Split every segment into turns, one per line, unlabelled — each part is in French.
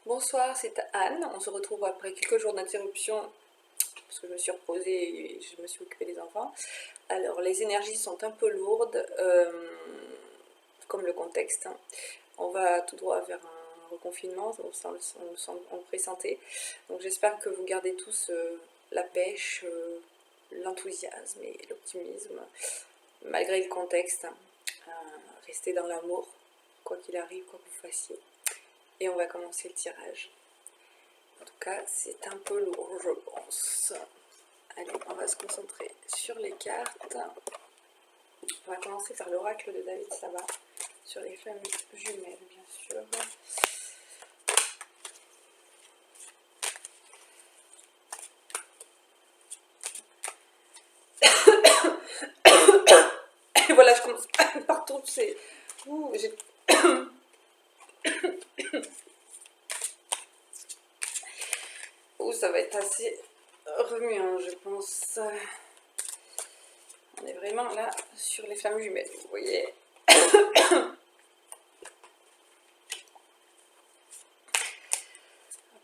Bonsoir, c'est Anne. On se retrouve après quelques jours d'interruption parce que je me suis reposée et je me suis occupée des enfants. Alors, les énergies sont un peu lourdes, comme le contexte, hein. On va tout droit vers un reconfinement, on le sent en pré-santé. Donc, j'espère que vous gardez tous la pêche, l'enthousiasme et l'optimisme, malgré le contexte, hein. Restez dans l'amour, quoi qu'il arrive, quoi que vous fassiez. Et on va commencer le tirage. En tout cas, c'est un peu lourd, je pense. Allez, on va se concentrer sur les cartes. On va commencer par l'oracle de David Saba, sur les flammes jumelles, bien sûr. Et voilà, je commence par tousser. J'ai... ça va être assez remuant, je pense. On est vraiment là sur les flammes jumelles, vous voyez.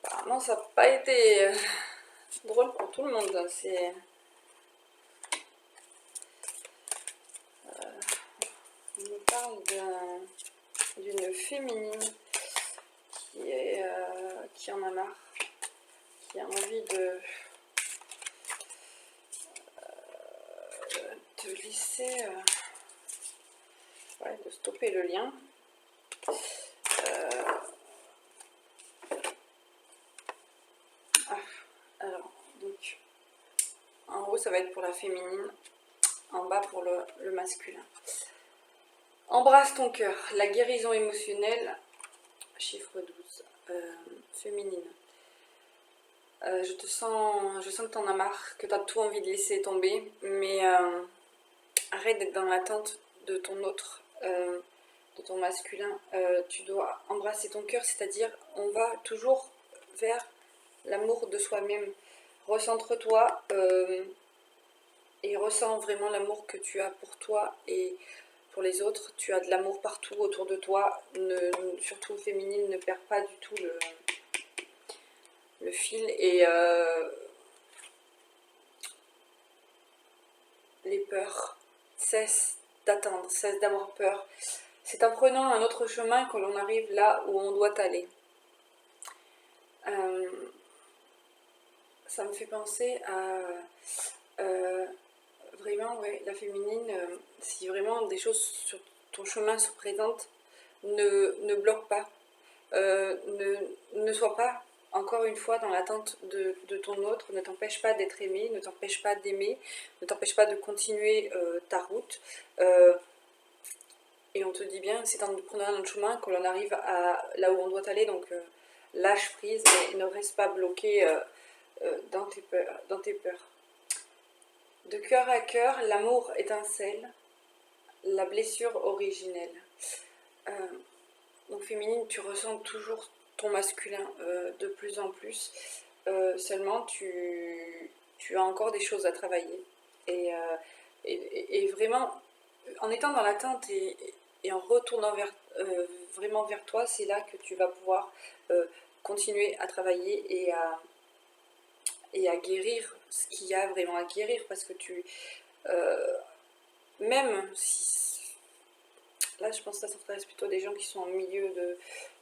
Apparemment, ça n'a pas été drôle pour tout le monde. C'est... on me parle d'une féminine qui en a marre, qui a envie de laisser, de stopper le lien. Alors, donc, en haut, ça va être pour la féminine, en bas pour le masculin. Embrasse ton cœur, la guérison émotionnelle, chiffre 12, féminine. Je sens que t'en as marre, que t'as tout envie de laisser tomber, mais arrête d'être dans l'attente de ton autre, de ton masculin. Tu dois embrasser ton cœur, c'est-à-dire on va toujours vers l'amour de soi-même. Recentre-toi et ressens vraiment l'amour que tu as pour toi et pour les autres. Tu as de l'amour partout autour de toi. Surtout féminine, ne perds pas du tout le fil et les peurs. Cesse d'attendre, cesse d'avoir peur. C'est en prenant un autre chemin que l'on arrive là où on doit aller. Ça me fait penser à vraiment, ouais, la féminine, si vraiment des choses sur ton chemin se présentent, ne bloque pas. Ne sois pas, encore une fois, dans l'attente de ton autre, ne t'empêche pas d'être aimé, ne t'empêche pas d'aimer, ne t'empêche pas de continuer ta route. Et on te dit bien, c'est en prenant un chemin que l'on arrive à là où on doit aller, donc lâche prise et ne reste pas bloqué dans tes peurs. De cœur à cœur, l'amour étincelle, la blessure originelle. Donc féminine, tu ressens toujours ton masculin de plus en plus. Seulement, tu as encore des choses à travailler. Et vraiment, en étant dans l'attente et en retournant vraiment vers toi, c'est là que tu vas pouvoir continuer à travailler et à guérir ce qu'il y a vraiment à guérir. Parce que même si... Là, je pense que ça s'intéresse plutôt des gens qui sont en milieu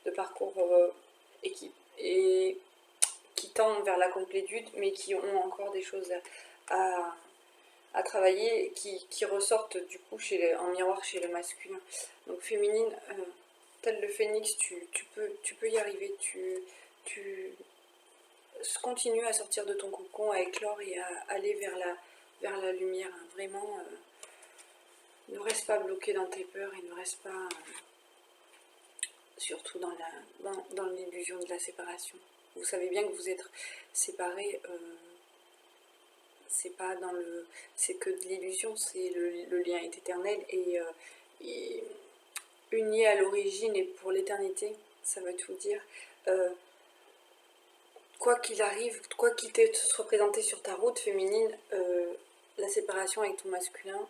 de parcours et qui tendent vers la complétude, mais qui ont encore des choses à travailler, qui ressortent du coup en miroir chez le masculin. Donc féminine, tel le phénix, tu peux y arriver, tu continues à sortir de ton cocon, à éclore et à aller vers la lumière, hein. Vraiment, ne reste pas bloqué dans tes peurs et ne reste pas surtout dans l'illusion de la séparation. Vous savez bien que vous êtes séparés, c'est pas dans le, c'est que de l'illusion, c'est le lien est éternel et unis à l'origine et pour l'éternité, ça veut tout dire. Quoi qu'il arrive, quoi qu'il te soit présenté sur ta route féminine, la séparation avec ton masculin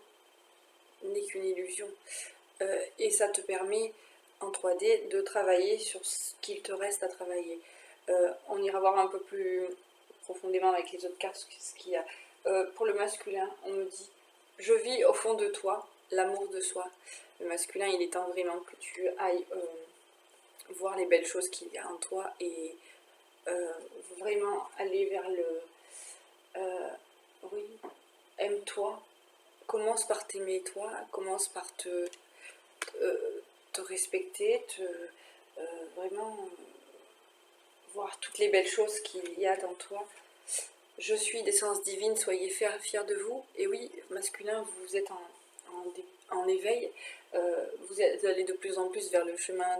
n'est qu'une illusion. Et ça te permet en 3D de travailler sur ce qu'il te reste à travailler. On ira voir un peu plus profondément avec les autres cartes ce qu'il y a. Pour le masculin, on me dit je vis au fond de toi l'amour de soi. Le masculin, il est temps vraiment que tu ailles voir les belles choses qu'il y a en toi et vraiment aller vers le oui, aime-toi, commence par t'aimer toi, commence par te respecter, vraiment voir toutes les belles choses qu'il y a dans toi. Je suis d'essence divine, soyez fiers de vous. Et oui, masculin, vous êtes en éveil, vous allez de plus en plus vers le chemin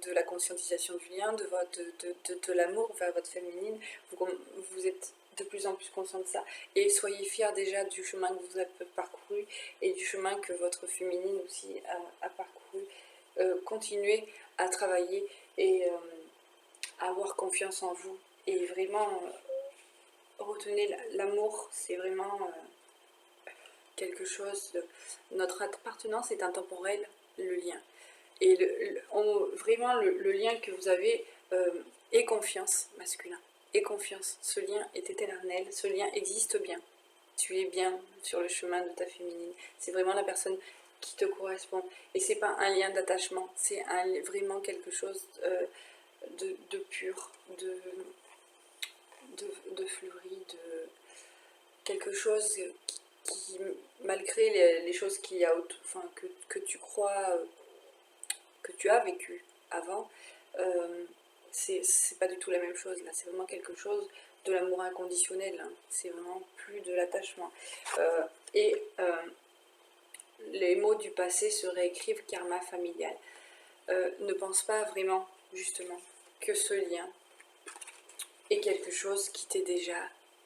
de la conscientisation du lien, de l'amour vers votre féminine. Vous êtes de plus en plus conscient de ça. Et soyez fiers déjà du chemin que vous avez parcouru et du chemin que votre féminine aussi a parcouru. Continuez à travailler et à avoir confiance en vous. Et vraiment, retenez l'amour, c'est vraiment quelque chose notre appartenance est intemporelle, le lien. Et vraiment, le lien que vous avez est confiance, masculin. Et confiance. Ce lien est éternel, ce lien existe bien. Tu es bien sur le chemin de ta féminine. C'est vraiment la personne qui te correspond. Et c'est pas un lien d'attachement, c'est vraiment quelque chose de pur, de fleuri, de quelque chose qui malgré les choses qu'il y a enfin, que tu crois que tu as vécu avant, c'est pas du tout la même chose là, c'est vraiment quelque chose de l'amour inconditionnel, hein. C'est vraiment plus de l'attachement. Et les mots du passé se réécrivent, karma familial. Ne pense pas vraiment justement que ce lien est quelque chose qui t'est déjà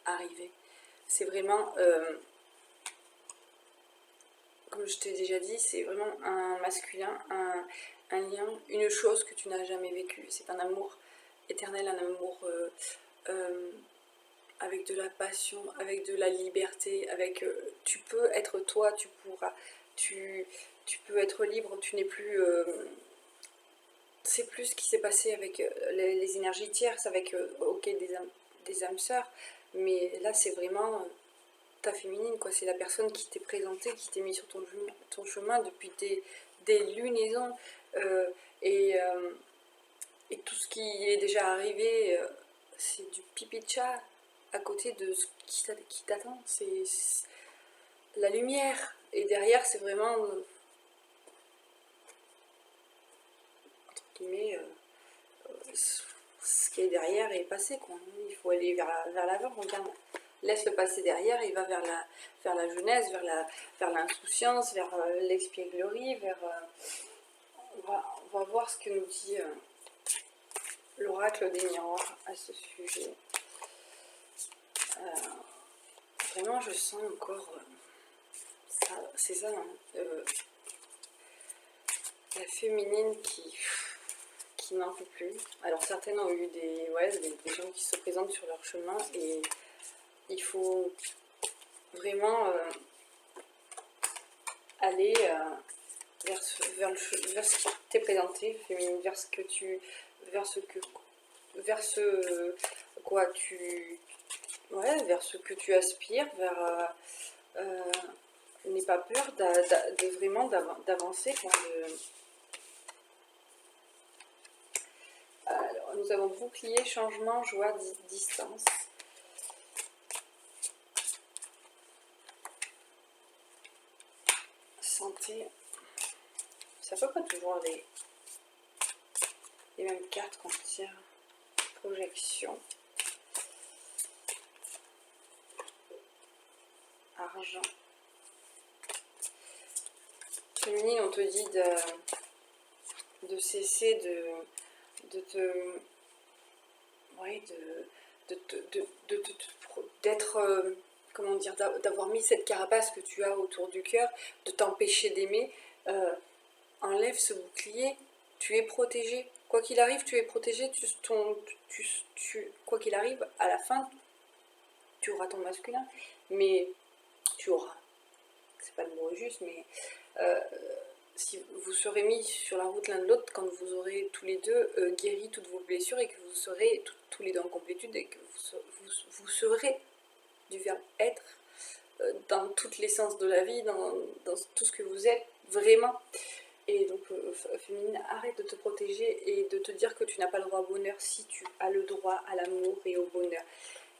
arrivé. C'est vraiment comme je t'ai déjà dit, c'est vraiment un masculin, un lien, une chose que tu n'as jamais vécue. C'est un amour éternel, un amour avec de la passion, avec de la liberté, avec tu peux être toi, tu pourras, tu peux être libre, tu n'es plus... c'est plus ce qui s'est passé avec les énergies tierces, avec ok des âmes sœurs, mais là c'est vraiment ta féminine, quoi. C'est la personne qui t'est présentée, qui t'est mise sur ton chemin depuis des lunaisons. Et, et tout ce qui est déjà arrivé, c'est du pipi de chat à côté de ce qui t'attend. C'est la lumière. Et derrière, c'est vraiment, entre guillemets, ce qui est derrière est passé, quoi. Il faut aller vers l'avant, regarde. Laisse le passé derrière et va vers la jeunesse, vers l'insouciance, vers l'expièglerie, on va voir ce que nous dit l'oracle des miroirs à ce sujet. Vraiment, je sens encore ça, c'est ça, hein, la féminine qui n'en peut plus. Alors certaines ont eu des gens qui se présentent sur leur chemin et il faut vraiment aller vers ce qui t'est présenté, féminine, vers ce que tu aspires, n'aie pas peur de vraiment d'avancer. Alors, nous avons bouclier, changement, joie, distance. Santé. C'est à peu près toujours les mêmes cartes qu'on tire. Projection. Argent. Féminine, on te dit de cesser d'être, comment dire, d'avoir mis cette carapace que tu as autour du cœur, de t'empêcher d'aimer. Enlève ce bouclier, tu es protégé. Quoi qu'il arrive, tu es protégé. Quoi qu'il arrive, à la fin, tu auras ton masculin, mais tu auras. C'est pas le mot juste, mais si vous serez mis sur la route l'un de l'autre quand vous aurez tous les deux guéri toutes vos blessures et que vous serez tous les deux en complétude et que vous serez du verbe être dans toute l'essence de la vie, dans tout ce que vous êtes vraiment. Et donc, féminine, arrête de te protéger et de te dire que tu n'as pas le droit au bonheur si tu as le droit à l'amour et au bonheur.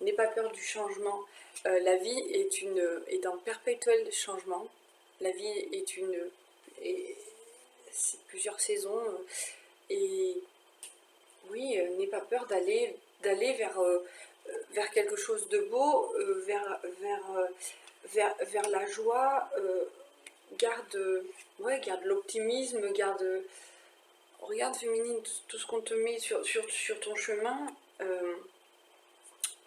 N'aie pas peur du changement. La vie est en perpétuel changement. La vie c'est plusieurs saisons. Et oui, n'aie pas peur d'aller vers quelque chose de beau, vers la joie. Garde l'optimisme, regarde féminine, tout ce qu'on te met sur ton chemin.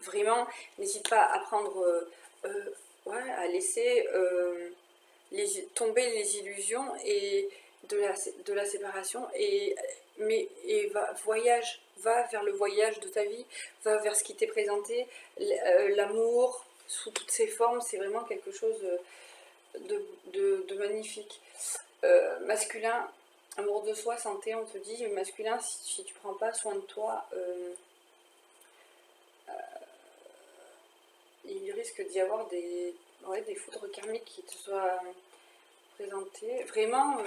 Vraiment, n'hésite pas à prendre, à laisser tomber les illusions et de la séparation va vers le voyage de ta vie, va vers ce qui t'est présenté, l'amour sous toutes ses formes, c'est vraiment quelque chose de magnifique. Masculin, amour de soi, santé, on te dit, masculin, si tu prends pas soin de toi, il risque d'y avoir des foudres karmiques qui te soient présentées. Vraiment,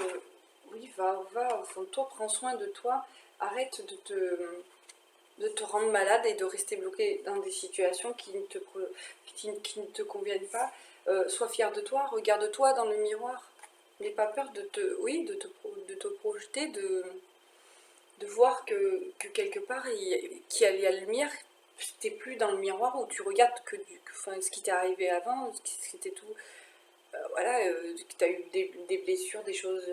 oui, va au fond de toi, prends soin de toi, arrête de te rendre malade et de rester bloqué dans des situations qui ne te conviennent pas. Sois fier de toi, regarde-toi dans le miroir. N'aie pas peur de te projeter, de voir que quelque part, qu'il y a la lumière. T'es plus dans le miroir où tu regardes ce qui t'est arrivé avant, c'était tout. Que tu as eu des blessures, des choses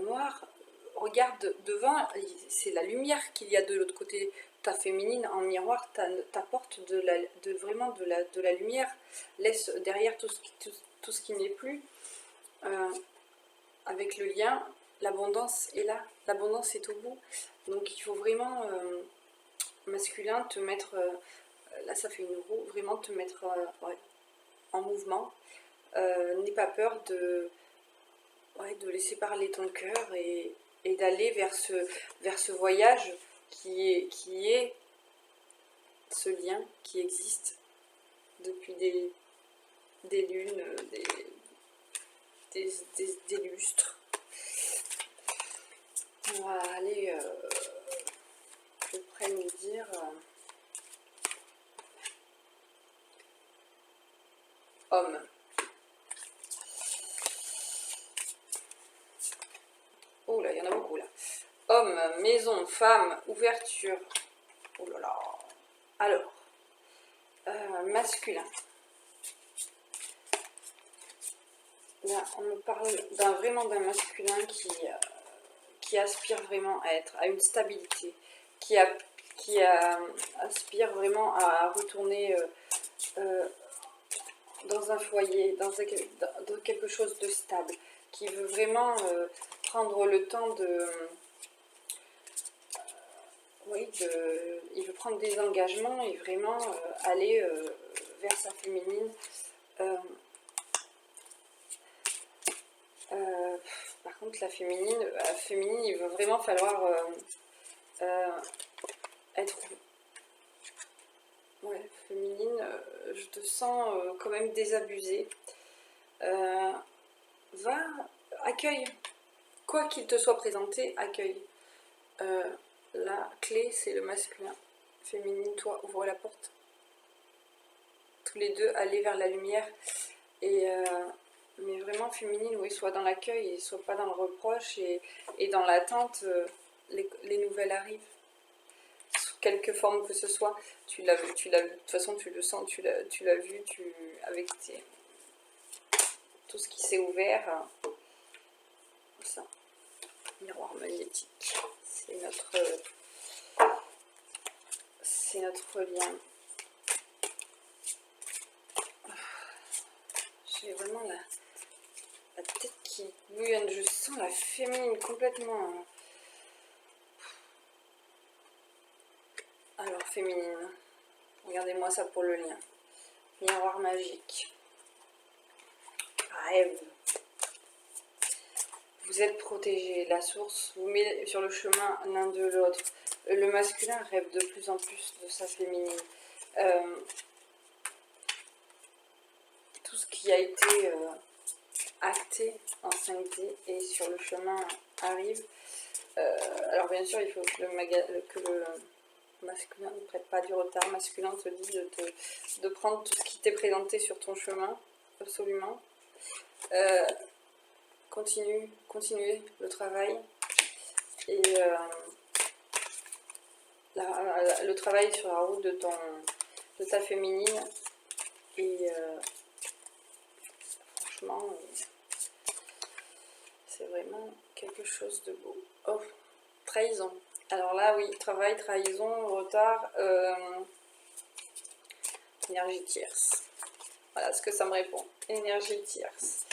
noires. Regarde devant, c'est la lumière qu'il y a de l'autre côté. Ta féminine en miroir t'apporte vraiment de la lumière. Laisse derrière tout ce qui n'est plus. Avec le lien, l'abondance est là. L'abondance est au bout. Donc il faut vraiment, masculin, te mettre... là ça fait une roue. Vraiment te mettre en mouvement. N'aie pas peur de laisser parler ton cœur et d'aller vers ce voyage qui est ce lien qui existe depuis des lunes, des lustres. On va aller plus près nous dire homme. Oh là, il y en a beaucoup là. Homme, maison, femme, ouverture. Oh là là. Alors, masculin. Là, on me parle vraiment d'un masculin qui aspire vraiment à être, à une stabilité, qui aspire vraiment à retourner dans un foyer, dans quelque chose de stable, qui veut vraiment prendre le temps il veut prendre des engagements et vraiment aller vers sa féminine. Par contre, la féminine, il va vraiment falloir être... Ouais, féminine, je te sens quand même désabusée. Accueille. Quoi qu'il te soit présenté, accueille. La clé, c'est le masculin. Féminine, toi, ouvre la porte. Tous les deux, allez vers la lumière. Mais vraiment féminine, oui, soit dans l'accueil et soit pas dans le reproche et dans l'attente, les nouvelles arrivent. Sous quelque forme que ce soit, tu l'as vu, de toute façon tu le sens, tu l'as vu, avec tout ce qui s'est ouvert. Ça, miroir magnétique, c'est notre lien. J'ai vraiment la tête qui bouillonne, je sens la féminine complètement. Alors féminine, regardez-moi ça pour le lien. Miroir magique. Rêve. vous êtes protégés. La source vous met sur le chemin l'un de l'autre. Le masculin rêve de plus en plus de sa féminine. Tout ce qui a été acté en 5D et sur le chemin arrive. Alors bien sûr, il faut que le masculin ne prête pas du retard. Masculin te dit de prendre tout ce qui t'est présenté sur ton chemin, absolument. Continuez le travail. Et le travail sur la route de ta féminine. Et franchement, c'est vraiment quelque chose de beau. Oh, trahison. Alors là, oui, travail, trahison, retard, énergie tierce. Voilà ce que ça me répond. Énergie tierce.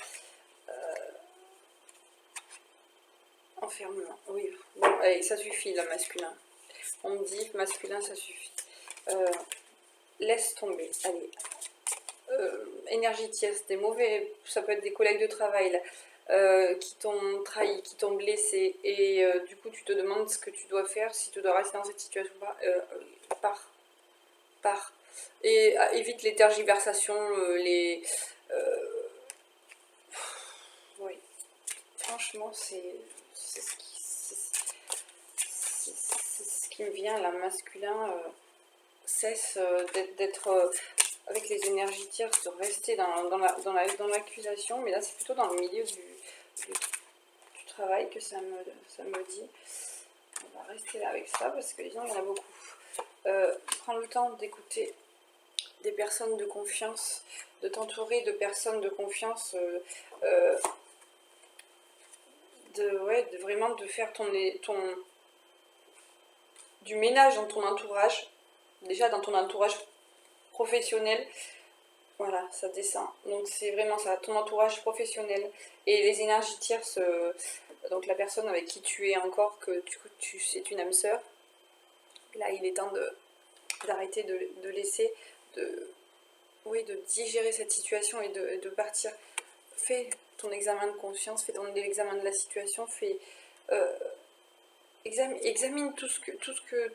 Enfermement. Oui, bon, allez, ça suffit, le masculin. On me dit, masculin, ça suffit. Laisse tomber. Allez. Énergie tierce, des mauvais, ça peut être des collègues de travail, là, qui t'ont trahi, qui t'ont blessé, et du coup tu te demandes ce que tu dois faire, si tu dois rester dans cette situation ou pas, pars. Et évite les tergiversations, oui, franchement c'est ce qui me vient là, masculin, cesse d'être avec les énergies tierces, de rester dans l'accusation, mais là c'est plutôt dans le milieu du travail que ça me dit. On va rester là avec ça parce que les gens, il y en a beaucoup. Prends le temps d'écouter des personnes de confiance, de t'entourer de personnes de confiance, de vraiment de faire du ménage dans ton entourage, déjà dans ton entourage professionnel. Voilà, ça descend. Donc c'est vraiment ça, ton entourage professionnel et les énergies tierces, donc la personne avec qui tu es encore, que c'est une âme sœur. Là, il est temps d'arrêter de laisser, de digérer cette situation et de partir. Fais ton examen de conscience, fais l'examen de la situation, examine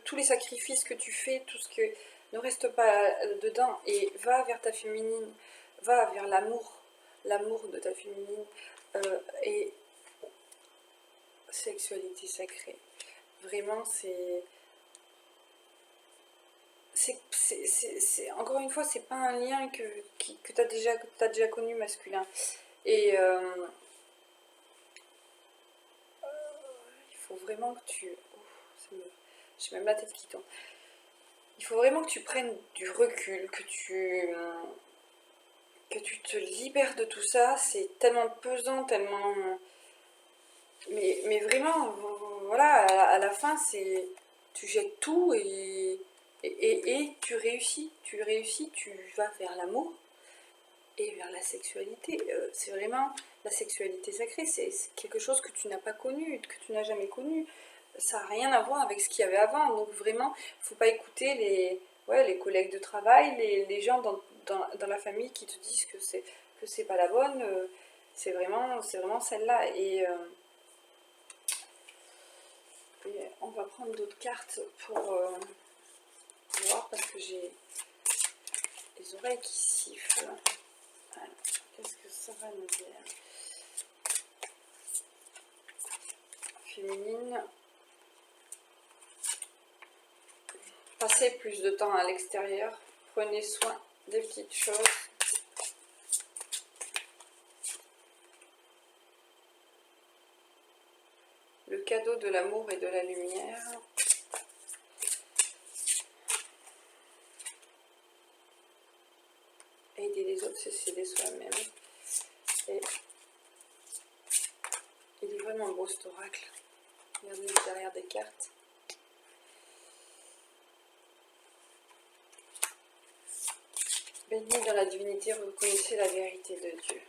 tous les sacrifices que tu fais, tout ce que ne reste pas dedans, et va vers ta féminine, va vers l'amour de ta féminine, et sexualité sacrée. Vraiment, encore une fois, c'est pas un lien que tu as déjà connu, masculin. Et il faut vraiment que j'ai même la tête qui tombe. Il faut vraiment que tu prennes du recul, que tu te libères de tout ça. C'est tellement pesant, tellement... Mais vraiment, voilà, à la fin, tu jettes tout et tu réussis, tu vas vers l'amour et vers la sexualité. C'est vraiment la sexualité sacrée, c'est quelque chose que tu n'as pas connu, que tu n'as jamais connu. Ça n'a rien à voir avec ce qu'il y avait avant. Donc vraiment, il ne faut pas écouter les collègues de travail, les gens dans la famille qui te disent que c'est pas la bonne. C'est vraiment celle-là. Et on va prendre d'autres cartes pour voir, parce que j'ai les oreilles qui sifflent. Alors, qu'est-ce que ça va nous dire? Féminine. Passez plus de temps à l'extérieur. Prenez soin des petites choses. Le cadeau de l'amour et de la lumière. Aider les autres, c'est s'aider soi-même. Et il est vraiment beau cet oracle. Regardez derrière des cartes. Béni dans la divinité, reconnaissez la vérité de Dieu.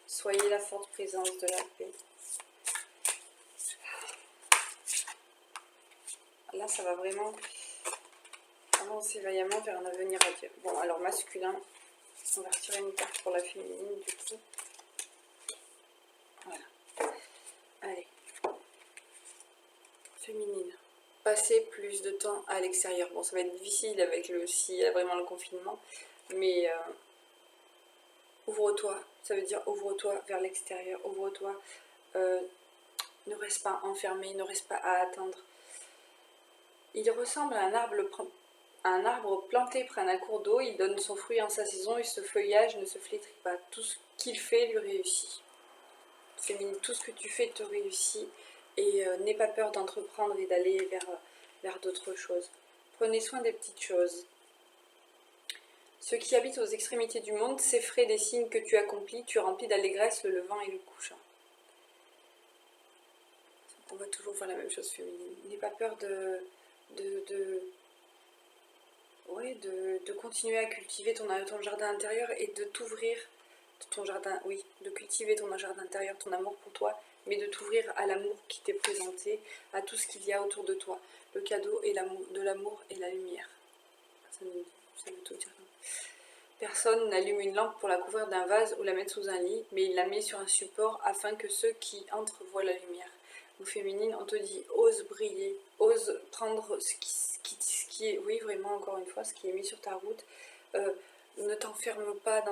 Soyez la forte présence de la paix. Là, ça va vraiment avancer vaillamment vers un avenir à Dieu. Bon, alors masculin, on va retirer une carte pour la féminine du coup. Ouais. féminine. Passer plus de temps à l'extérieur. Bon, ça va être difficile avec s'il y a vraiment le confinement, mais ouvre-toi. Ça veut dire ouvre-toi vers l'extérieur, ouvre-toi. Ne reste pas enfermé, ne reste pas à attendre. Il ressemble à un arbre planté près d'un cours d'eau, il donne son fruit en sa saison et ce feuillage ne se flétrit pas. Tout ce qu'il fait lui réussit. Féminine, tout ce que tu fais te réussit et n'aie pas peur d'entreprendre et d'aller vers d'autres choses. Prenez soin des petites choses. Ceux qui habitent aux extrémités du monde s'effraient des signes que tu accomplis, tu remplis d'allégresse le levant et le couchant. On va toujours faire la même chose féminine. N'aie pas peur de continuer à cultiver ton jardin intérieur et de t'ouvrir ton jardin, oui, de cultiver ton jardin intérieur, ton amour pour toi, mais de t'ouvrir à l'amour qui t'est présenté, à tout ce qu'il y a autour de toi. Le cadeau et de l'amour et la lumière. Ça veut tout dire. Personne n'allume une lampe pour la couvrir d'un vase ou la mettre sous un lit, mais il la met sur un support afin que ceux qui entrent voient la lumière. Ou féminine, on te dit ose briller, ose prendre ce qui est, oui vraiment encore une fois, ce qui est mis sur ta route. Ne t'enferme pas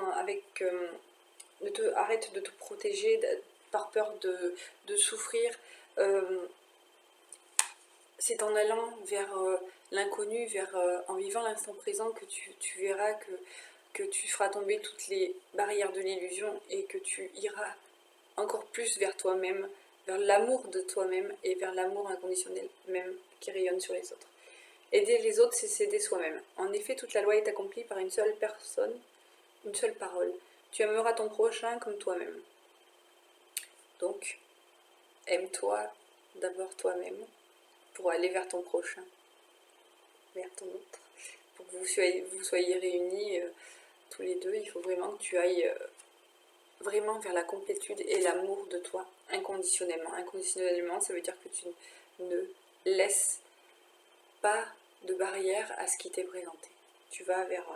arrête de te protéger par peur de souffrir. C'est en allant vers l'inconnu, en vivant l'instant présent que tu verras que tu feras tomber toutes les barrières de l'illusion et que tu iras encore plus vers toi-même, vers l'amour de toi-même et vers l'amour inconditionnel même qui rayonne sur les autres. Aider les autres, c'est s'aider soi-même. En effet, toute la loi est accomplie par une seule personne, une seule parole. Tu aimeras ton prochain comme toi-même. Donc, aime-toi d'abord toi-même pour aller vers ton prochain, vers ton autre. Pour que vous soyez réunis tous les deux, il faut vraiment que tu ailles vraiment vers la complétude et l'amour de toi inconditionnellement. Inconditionnellement, ça veut dire que tu ne laisses pas de barrière à ce qui t'est présenté. Tu vas vers...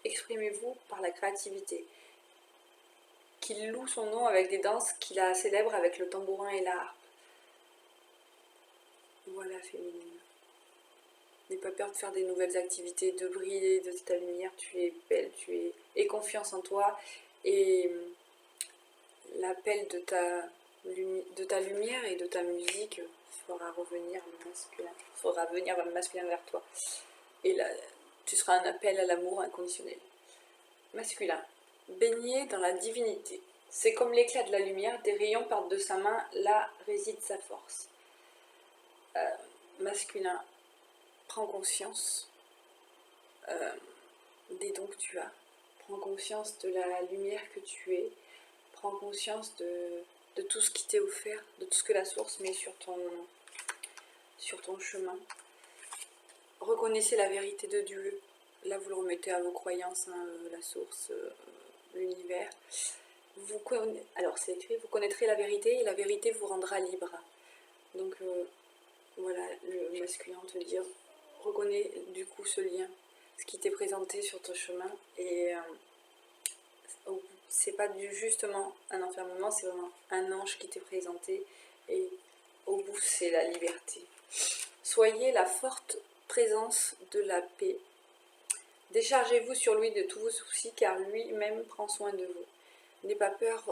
exprimez-vous par la créativité. Qu'il loue son nom avec des danses qu'il a célèbres avec le tambourin et la harpe. Voilà, féminine. N'aie pas peur de faire des nouvelles activités, de briller de ta lumière. Tu es belle, aie confiance en toi. Et l'appel de ta lumière et de ta musique fera revenir le masculin. Fera venir le masculin vers toi. Et là, tu seras un appel à l'amour inconditionnel. Masculin. Baigné dans la divinité. C'est comme l'éclat de la lumière, des rayons partent de sa main, là réside sa force. Masculin. Prends conscience des dons que tu as. Prends conscience de la lumière que tu es. Prends conscience de tout ce qui t'est offert, de tout ce que la source met sur ton chemin. Reconnaissez la vérité de Dieu. Là, vous le remettez à vos croyances, hein, la source, l'univers. Alors, c'est écrit, vous connaîtrez la vérité et la vérité vous rendra libre. Donc, voilà, le masculin te dire, reconnais du coup ce lien, ce qui t'est présenté sur ton chemin. Et c'est pas justement un enfermement, c'est vraiment un ange qui t'est présenté. Et au bout, c'est la liberté. Soyez la forte présence de la paix. Déchargez-vous sur lui de tous vos soucis, car lui-même prend soin de vous. N'aie pas peur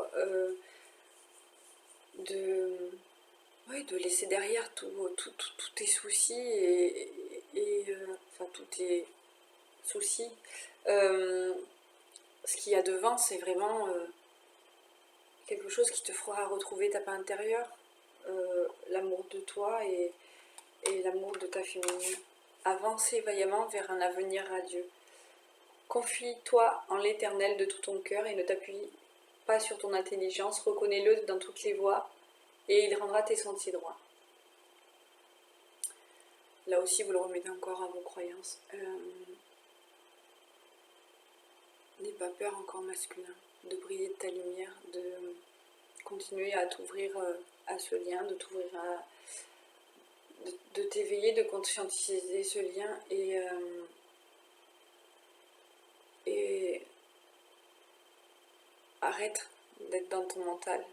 de laisser derrière tous tes soucis enfin tous tes soucis. Ce qu'il y a devant, c'est vraiment quelque chose qui te fera retrouver ta paix intérieure, l'amour de toi et l'amour de ta féminine. Avancez vaillamment vers un avenir radieux. Confie-toi en l'Éternel de tout ton cœur et ne t'appuie pas sur ton intelligence, reconnais-le dans toutes les voies et il rendra tes sentiers droits. Là aussi, vous le remettez encore à vos croyances. N'aie pas peur encore masculin, de briller de ta lumière, de continuer à t'ouvrir à ce lien, de t'ouvrir de t'éveiller, de conscientiser ce lien et arrête d'être dans ton mental.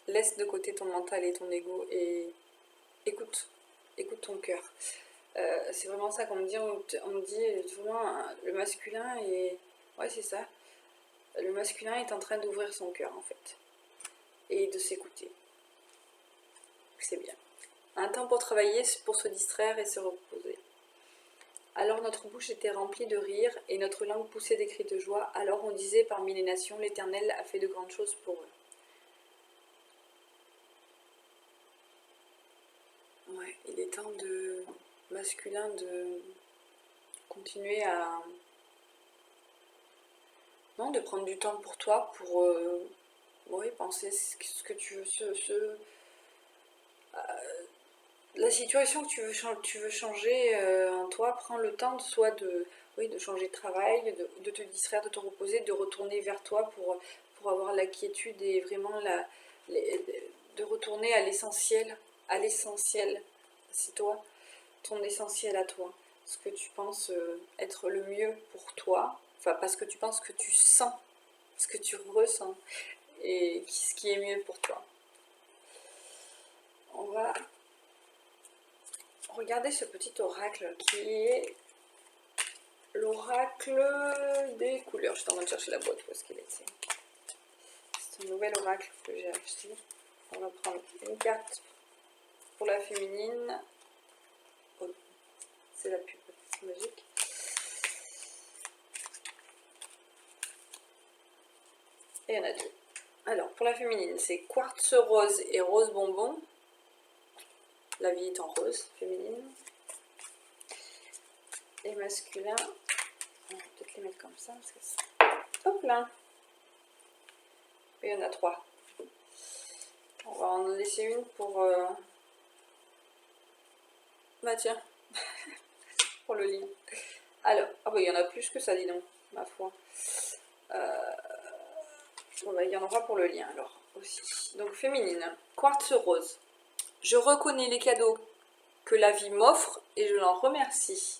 Laisse de côté ton mental et ton ego et écoute écoute ton cœur. C'est vraiment ça qu'on me dit, on me dit vraiment le masculin est... Ouais, c'est ça. Le masculin est en train d'ouvrir son cœur en fait. Et de s'écouter. C'est bien. Un temps pour travailler, pour se distraire et se reposer. Alors notre bouche était remplie de rire et notre langue poussait des cris de joie. Alors on disait parmi les nations, l'Éternel a fait de grandes choses pour eux. Ouais, il est temps de masculin de continuer à... Non, de prendre du temps pour toi, pour oui, penser ce que tu veux, la situation que tu veux changer en toi, prends le temps soit de, oui, de changer de travail, de te distraire, de te reposer, de retourner vers toi pour avoir la quiétude et vraiment les- de retourner à l'essentiel. À l'essentiel, c'est toi, ton essentiel à toi. Ce que tu penses être le mieux pour toi, enfin parce que tu penses que tu sens, ce que tu ressens et ce qui est mieux pour toi. On va regarder ce petit oracle qui est l'oracle des couleurs. Je suis en train de chercher la boîte parce qu'elle est. C'est un nouvel oracle que j'ai acheté. On va prendre une carte pour la féminine. Oh, c'est la pub magique. Et il y en a deux. Alors, pour la féminine, c'est quartz rose et rose bonbon. La vie est en rose, féminine. Et masculin, on va peut-être les mettre comme ça parce que c'est pas plein. Et il y en a trois. On va en laisser une pour... Bah tiens, pour le lien. Alors, ah bah il y en a plus que ça, dis donc, ma foi. Bon bah il y en aura pour le lien alors aussi. Donc féminine, quartz rose. Je reconnais les cadeaux que la vie m'offre et je l'en remercie.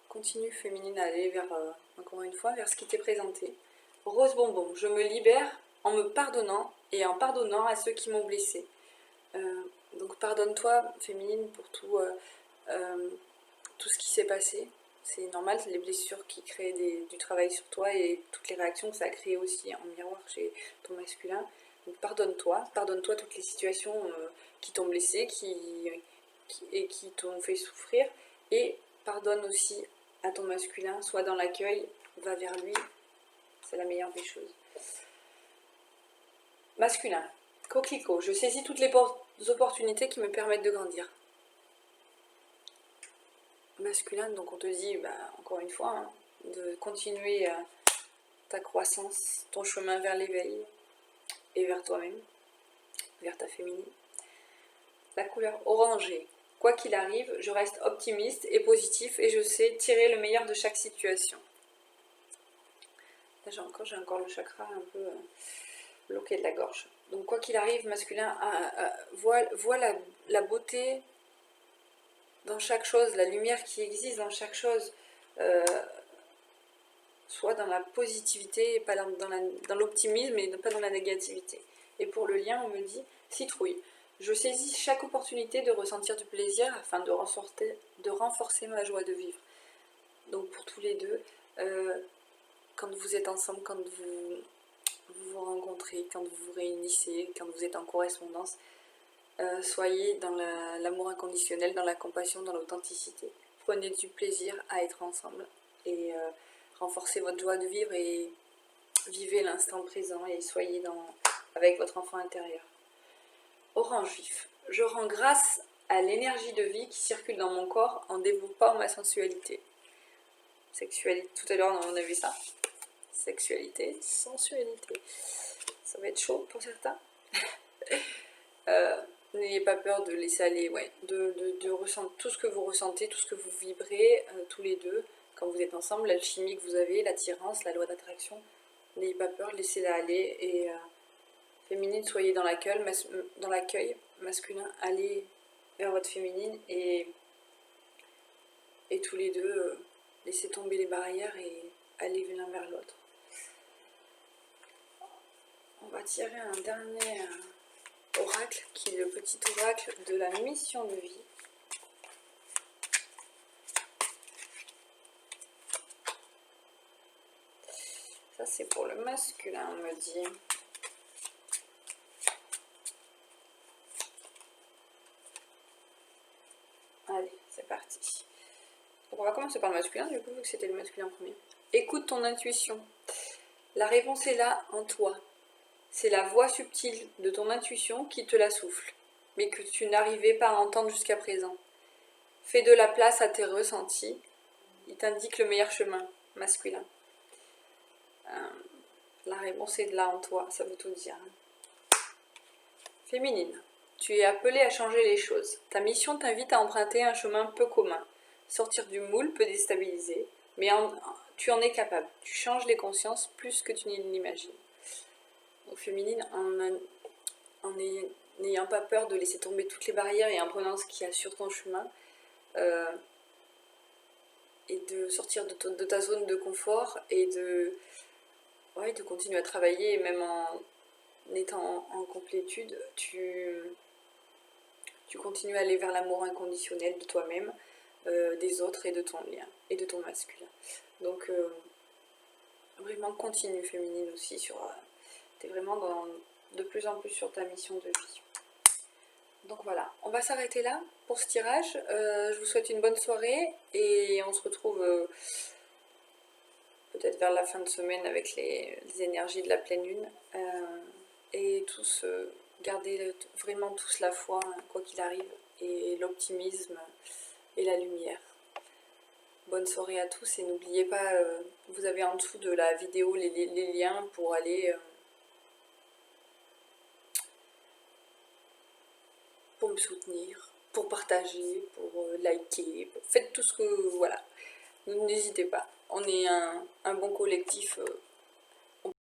Continue féminine à aller vers, encore une fois, vers ce qui t'est présenté. Rose bonbon, je me libère en me pardonnant et en pardonnant à ceux qui m'ont blessée. Donc pardonne-toi féminine pour tout ce qui s'est passé. C'est normal, c'est les blessures qui créent du travail sur toi et toutes les réactions que ça a créé aussi en miroir chez ton masculin. Donc pardonne-toi toutes les situations qui t'ont blessé et qui t'ont fait souffrir. Et pardonne aussi à ton masculin, soit dans l'accueil, va vers lui, c'est la meilleure des choses. Masculin, coquelicot, je saisis toutes les opportunités qui me permettent de grandir. Masculin, donc on te dit, bah, encore une fois, hein, de continuer ta croissance, ton chemin vers l'éveil et vers toi-même, vers ta féminine. La couleur orangée, quoi qu'il arrive, je reste optimiste et positif et je sais tirer le meilleur de chaque situation. Là j'ai encore le chakra un peu bloqué de la gorge. Donc quoi qu'il arrive, masculin, vois la beauté dans chaque chose, la lumière qui existe dans chaque chose, soit dans la positivité, et pas dans l'optimisme, et pas dans la négativité. Et pour le lien, on me dit citrouille. Je saisis chaque opportunité de ressentir du plaisir afin de renforcer ma joie de vivre. Donc pour tous les deux, quand vous êtes ensemble, quand vous vous rencontrez, quand vous vous réunissez, quand vous êtes en correspondance, soyez dans l'amour inconditionnel, dans la compassion, dans l'authenticité. Prenez du plaisir à être ensemble et renforcez votre joie de vivre et vivez l'instant présent et soyez avec votre enfant intérieur. Orange vif. Je rends grâce à l'énergie de vie qui circule dans mon corps en développant ma sensualité. Sexualité, tout à l'heure on a vu ça. Sexualité, sensualité. Ça va être chaud pour certains. N'ayez pas peur de laisser aller, ouais, de ressentir tout ce que vous ressentez, tout ce que vous vibrez tous les deux quand vous êtes ensemble, l'alchimie que vous avez, l'attirance, la loi d'attraction. N'ayez pas peur, laissez-la aller et féminine, soyez dans l'accueil, masculin, allez vers votre féminine et tous les deux, laissez tomber les barrières et allez l'un vers l'autre. On va tirer un dernier oracle, qui est le petit oracle de la mission de vie. Ça, c'est pour le masculin, on me dit. Allez, c'est parti. Donc on va commencer par le masculin, du coup, vu que c'était le masculin en premier. Écoute ton intuition. La réponse est là, en toi. C'est la voix subtile de ton intuition qui te la souffle, mais que tu n'arrivais pas à entendre jusqu'à présent. Fais de la place à tes ressentis. Il t'indique le meilleur chemin, masculin. La réponse est là en toi, ça veut tout dire. Féminine. Tu es appelée à changer les choses. Ta mission t'invite à emprunter un chemin peu commun. Sortir du moule peut déstabiliser, mais tu en es capable. Tu changes les consciences plus que tu n'imagines. Donc féminine, en n'ayant pas peur de laisser tomber toutes les barrières et en prenant ce qu'il y a sur ton chemin, et de sortir de ta zone de confort et de continuer à travailler, et même en étant en complétude, tu continues à aller vers l'amour inconditionnel de toi-même, des autres et de ton lien, et de ton masculin. Donc, vraiment continue féminine aussi, t'es vraiment de plus en plus sur ta mission de vie. Donc voilà, on va s'arrêter là pour ce tirage. Je vous souhaite une bonne soirée et on se retrouve peut-être vers la fin de semaine avec les énergies de la pleine lune. Et tous garder vraiment tous la foi, hein, quoi qu'il arrive, et l'optimisme et la lumière. Bonne soirée à tous et n'oubliez pas, vous avez en dessous de la vidéo les liens pour aller pour me soutenir, pour partager, pour liker, faites tout ce que... Voilà, n'hésitez pas, on est un bon collectif